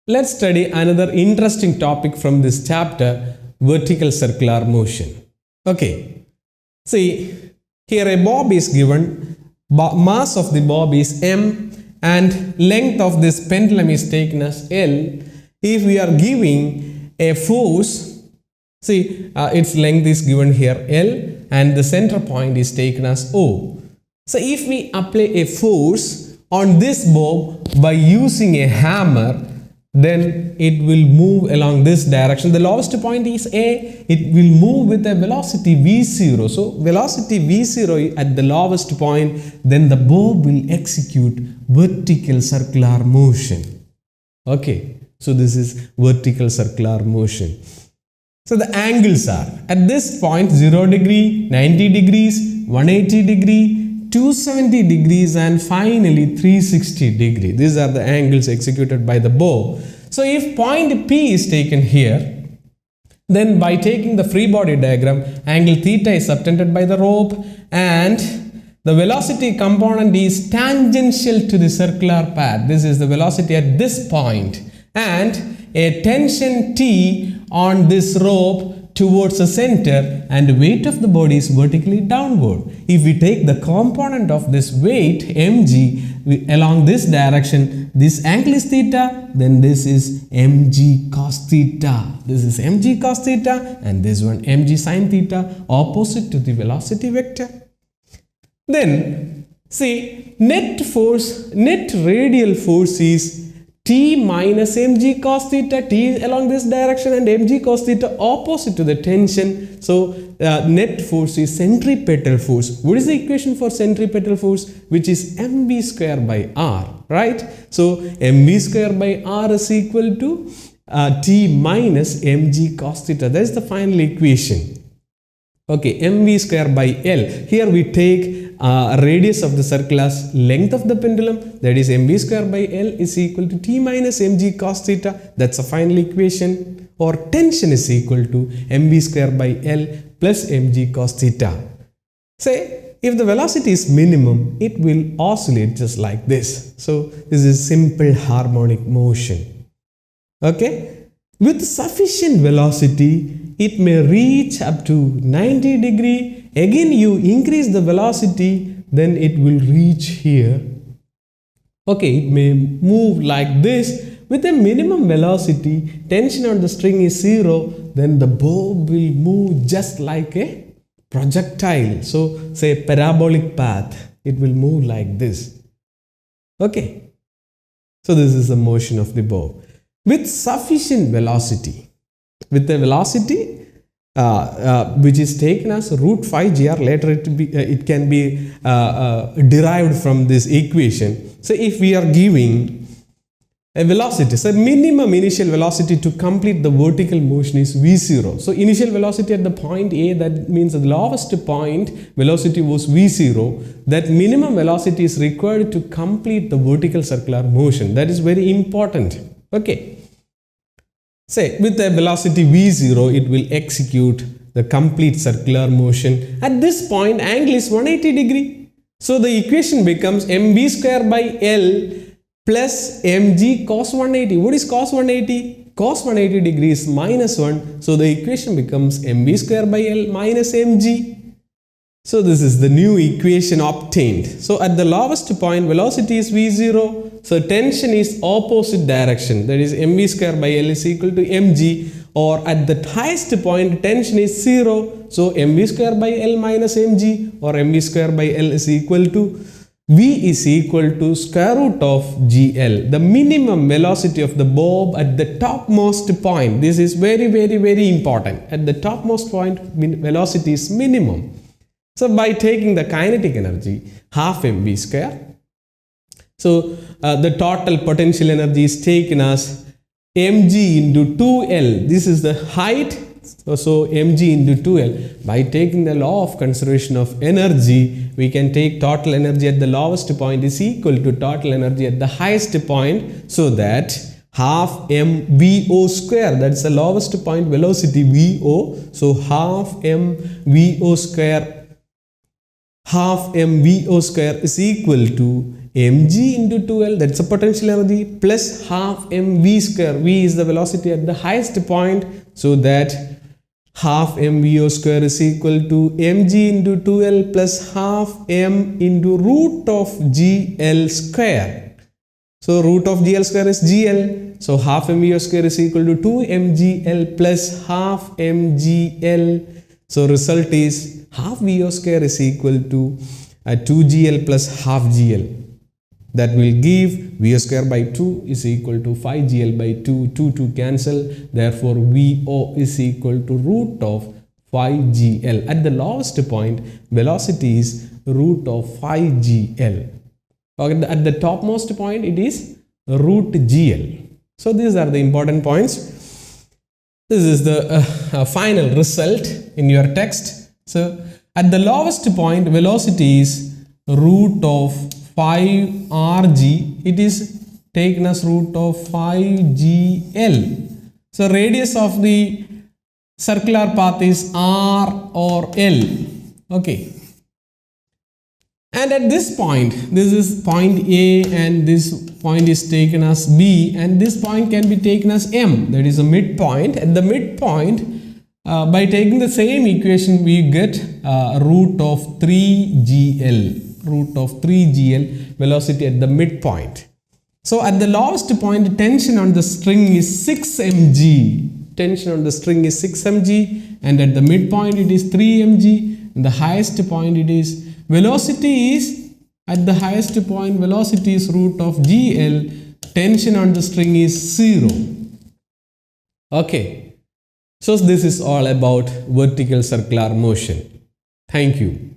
Let's study another interesting topic from this chapter, vertical circular motion. Okay, see here a bob is given, mass of the bob is m and length of this pendulum is taken as L. If we are giving a force, see its length is given here L and the center point is taken as O. So if we apply a force on this bob by using a hammer, then it will move along this direction. The lowest point is A. It will move with a velocity v0. So velocity v0 at the lowest point, then the bob will execute vertical circular motion. Okay, so this is vertical circular motion. So the angles are at this point 0 degree, 90 degrees, 180 degree, 270 degrees and finally 360 degree. These are the angles executed by the bow. So if point P is taken here, then by taking the free body diagram, angle theta is subtended by the rope and the velocity component is tangential to the circular path. This is the velocity at this point and a tension T on this rope towards the center and the weight of the body is vertically downward. If we take the component of this weight mg along this direction, this angle is theta, then this is mg cos theta. This is mg cos theta and this one mg sin theta, opposite to the velocity vector. Then see net force, net radial force is T minus mg cos theta, T along this direction and mg cos theta opposite to the tension. So net force is centripetal force. What is the equation for centripetal force? Which is mv square by r, right? So mv square by r is equal to T minus mg cos theta. That is the final equation. Okay, mv square by L. Here we take radius of the circle as length of the pendulum, that is mv square by L is equal to T minus mg cos theta. That's a final equation. Or tension is equal to mv square by L plus mg cos theta. Say if the velocity is minimum, it will oscillate just like this. So this is simple harmonic motion. Okay, with sufficient velocity it may reach up to 90 degree. Again you increase the velocity, then it will reach here. Okay, it may move like this. With a minimum velocity, tension on the string is 0, then the bob will move just like a projectile. So say parabolic path, it will move like this. Okay, so this is the motion of the bob. With sufficient velocity, with the velocity which is taken as root 5 gr, later it can be derived from this equation. So if we are giving a velocity, so minimum initial velocity to complete the vertical motion is v0. So initial velocity at the point A, that means the lowest point velocity was v0. That minimum velocity is required to complete the vertical circular motion. That is very important. Okay. Say with a velocity v0, it will execute the complete circular motion. At this point, angle is 180 degree. So the equation becomes mv square by L plus mg cos 180. What is cos 180? Cos 180 degree is minus 1. So the equation becomes mv square by L minus mg. So this is the new equation obtained. So at the lowest point, velocity is v0. So tension is opposite direction. That is mv square by L is equal to mg. Or at the highest point, tension is 0. So mv square by L minus mg, or mv square by L is equal to V is equal to square root of GL. The minimum velocity of the bob at the topmost point. This is very important. At the topmost point, velocity is minimum. So by taking the kinetic energy, half mv square. So the total potential energy is taken as mg into 2L. This is the height. So mg into 2L. By taking the law of conservation of energy, we can take total energy at the lowest point is equal to total energy at the highest point. So that half mvo square, that's the lowest point velocity vo. So half mvo square is equal to mg into 2L, that's a potential energy, plus half mv square. V is the velocity at the highest point, so that half mvo square is equal to mg into 2L plus half m into root of gl square. So root of gl square is gl. So half mvo square is equal to 2mgl plus half mgl. So result is half vo square is equal to 2gl plus half gl. That will give vo square by 2 is equal to 5gl by 2. 2 cancel. Therefore, vo is equal to root of 5gl. At the lowest point, velocity is root of 5gl. At the topmost point, it is root gl. So these are the important points. This is the final result in your text. So at the lowest point, velocity is root of 5rg. It is taken as root of 5gl. So radius of the circular path is r or l. Okay. And at this point, this is point A and this point is taken as B, and this point can be taken as M, that is a midpoint. At the midpoint, by taking the same equation, we get root of 3gl, root of 3gl velocity at the midpoint. So at the lowest point, tension on the string is 6 mg. Tension on the string is 6 mg, and at the midpoint it is 3 mg, and the highest point it is velocity is, at the highest point, velocity is root of gl, tension on the string is 0. Okay, so this is all about vertical circular motion. Thank you.